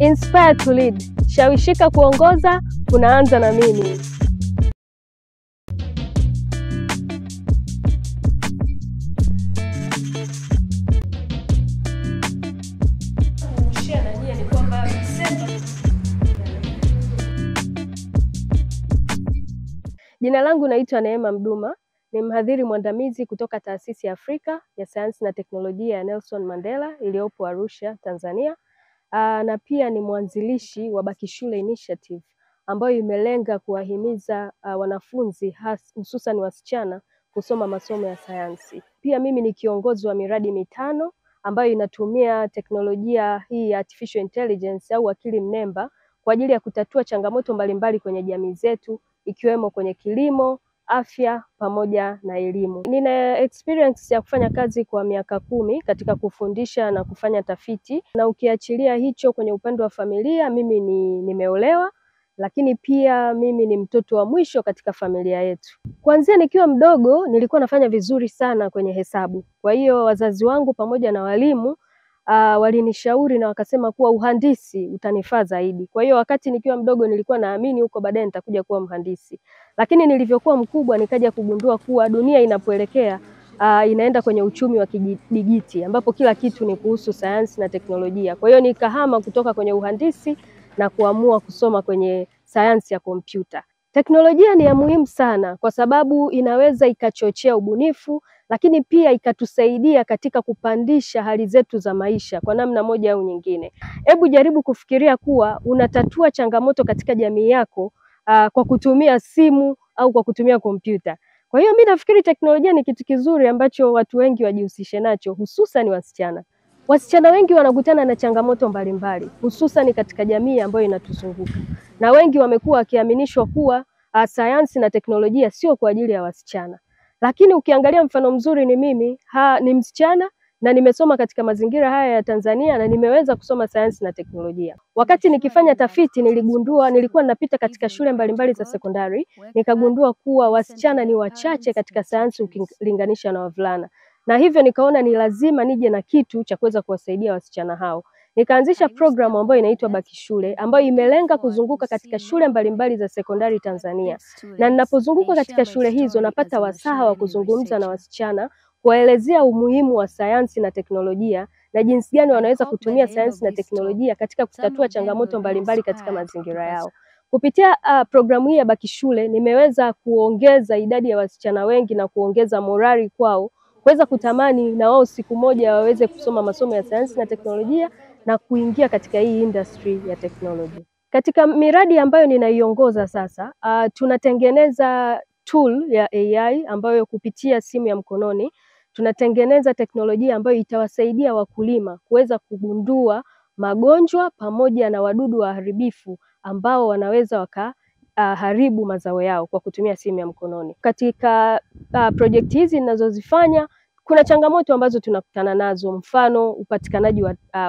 Inspire to lead. Shawishika kuongoza, kunaanza na mimi. Jina langu naitwa Neema Mduma, ni mhadhiri mwandamizi kutoka Taasisi ya Afrika ya Sayansi na Teknolojia ya Nelson Mandela iliyopo Arusha, Tanzania. Na pia ni mwanzilishi wa Baki Shule Initiative ambayo imelenga kuwahimiza wanafunzi hususan wasichana kusoma masomo ya sayansi. Pia mimi ni kiongozi wa miradi mitano ambayo inatumia teknolojia hii ya artificial intelligence au akili mnemba kwa ajili ya kutatua changamoto mbalimbali kwenye jamii zetu, ikiwemo kwenye kilimo, afya pamoja na elimu. Nina experience ya kufanya kazi kwa miaka 10 katika kufundisha na kufanya tafiti, na ukiachilia hicho kwenye upande wa familia, mimi nimeolewa, lakini pia mimi ni mtoto wa mwisho katika familia yetu. Kuanzia nikiwa mdogo nilikuwa nafanya vizuri sana kwenye hesabu. Kwa hiyo wazazi wangu pamoja na walimu walinishauri na wakasema kuwa uhandisi utanifaa zaidi. Kwa hiyo wakati nikiwa mdogo nilikuwa naamini huko baadaye nitakuja kuwa mhandisi. Lakini nilivyokuwa mkubwa nikaja kugundua kuwa dunia inapoelekea inaenda kwenye uchumi wa kidijiti ambapo kila kitu ni kuhusu sayansi na teknolojia. Kwa hiyo nikahama kutoka kwenye uhandisi na kuamua kusoma kwenye sayansi ya kompyuta. Teknolojia ni ya muhimu sana kwa sababu inaweza ikachochea ubunifu, lakini pia ikatusaidia katika kupandisha hali zetu za maisha kwa namna moja au nyingine. Hebu jaribu kufikiria kuwa unatatua changamoto katika jamii yako kwa kutumia simu au kwa kutumia kompyuta. Kwa hiyo mimi nafikiri teknolojia ni kitu kizuri ambacho watu wengi wajihusishe nacho, hususan wasichana. Wasichana wengi wanakutana na changamoto mbalimbali, hususan katika jamii ambayo inatuzunguka. Na wengi wamekuwa wakiaminishwa kuwa sayansi na teknolojia sio kwa ajili ya wasichana. Lakini ukiangalia mfano mzuri ni mimi, ni msichana na nimesoma katika mazingira haya ya Tanzania na nimeweza kusoma sayansi na teknolojia. Wakati nikifanya tafiti nilikuwa napita katika shule mbalimbali za sekondari, nikagundua kuwa wasichana ni wachache katika sayansi ukilinganisha na wavulana. Na hivyo nikaona ni lazima nije na kitu cha kuweza kuwasaidia wasichana hao. Nikaanzisha programu ambayo inaitwa Baki Shule ambayo imelenga kuzunguka katika shule mbalimbali za sekondari Tanzania. Na ninapozunguka katika shule hizo napata wasaha wa kuzungumza na wasichana, kuwaelezea umuhimu wa sayansi na teknolojia na jinsi gani wanaweza kutumia sayansi na teknolojia katika kutatua changamoto mbalimbali katika mazingira yao. Kupitia programu hii ya Baki Shule nimeweza kuongeza idadi ya wasichana wengi na kuongeza morali kwao, kuweza kutamani na wao siku moja waweze kusoma masomo ya sayansi na teknolojia na kuingia katika hii industry ya teknolojia. Katika miradi ambayo ninaiongoza sasa, tunatengeneza tool ya AI ambayo kupitia simu ya mkononi tunatengeneza teknolojia ambayo itawasaidia wakulima kuweza kugundua magonjwa pamoja na wadudu waharibifu ambao wanaweza wakaharibu mazao yao kwa kutumia simu ya mkononi. Katika project hizi ninazozifanya kuna changamoto ambazo tunakutana nazo, mfano upatikanaji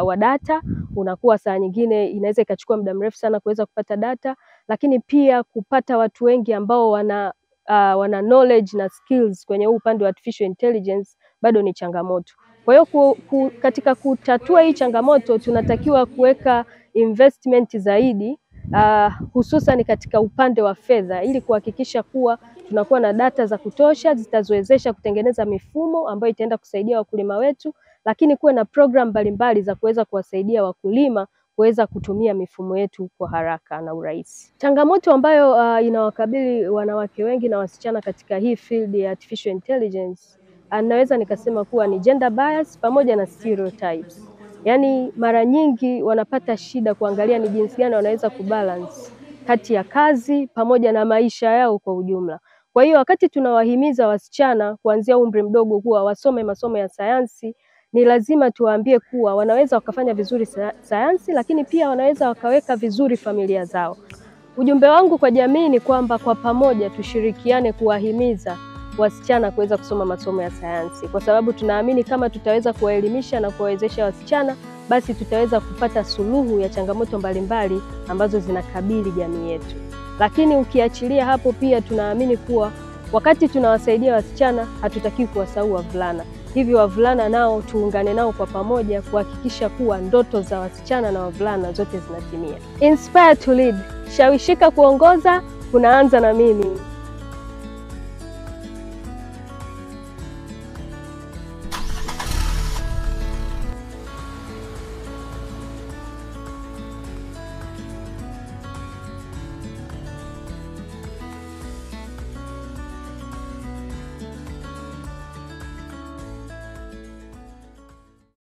wa data unakuwa saa nyingine inaweza ikachukua muda mrefu sana kuweza kupata data, lakini pia kupata watu wengi ambao wana knowledge na skills kwenye upande wa artificial intelligence bado ni changamoto. Kwa hiyo katika kutatua hii changamoto tunatakiwa kuweka investment zaidi hususan katika upande wa fedha ili kuhakikisha kuwa tunakuwa na data za kutosha zitazowezesha kutengeneza mifumo ambayo itaenda kusaidia wakulima wetu, lakini kuwe na program mbalimbali za kuweza kuwasaidia wakulima kuweza kutumia mifumo yetu kwa haraka na urahisi. Changamoto ambayo inawakabili wanawake wengi na wasichana katika hii field ya artificial intelligence, naweza nikasema kuwa ni gender bias pamoja na stereotypes. Yaani mara nyingi wanapata shida kuangalia ni jinsi gani wanaweza kubalance kati ya kazi pamoja na maisha yao kwa ujumla. Kwa hiyo wakati tunawahimiza wasichana kuanzia umri mdogo kuwa wasome masomo ya sayansi, ni lazima tuwaambie kuwa wanaweza wakafanya vizuri sayansi, lakini pia wanaweza wakaweka vizuri familia zao. Ujumbe wangu kwa jamii ni kwamba kwa pamoja tushirikiane kuwahimiza wasichana kuweza kusoma masomo ya sayansi, kwa sababu tunaamini kama tutaweza kuwaelimisha na kuwawezesha wasichana, basi tutaweza kupata suluhu ya changamoto mbalimbali ambazo zinakabili jamii yetu. Lakini ukiachilia hapo, pia tunaamini kuwa Wakati tunawasaidia wasichana, hatutaki kuwasahau wavulana. Hivyo wavulana nao tuungane nao kwa pamoja kuhakikisha kuwa ndoto za wasichana na wavulana zote zinatimia. Inspire to lead. Shawishika kuongoza, kunaanza na mimi.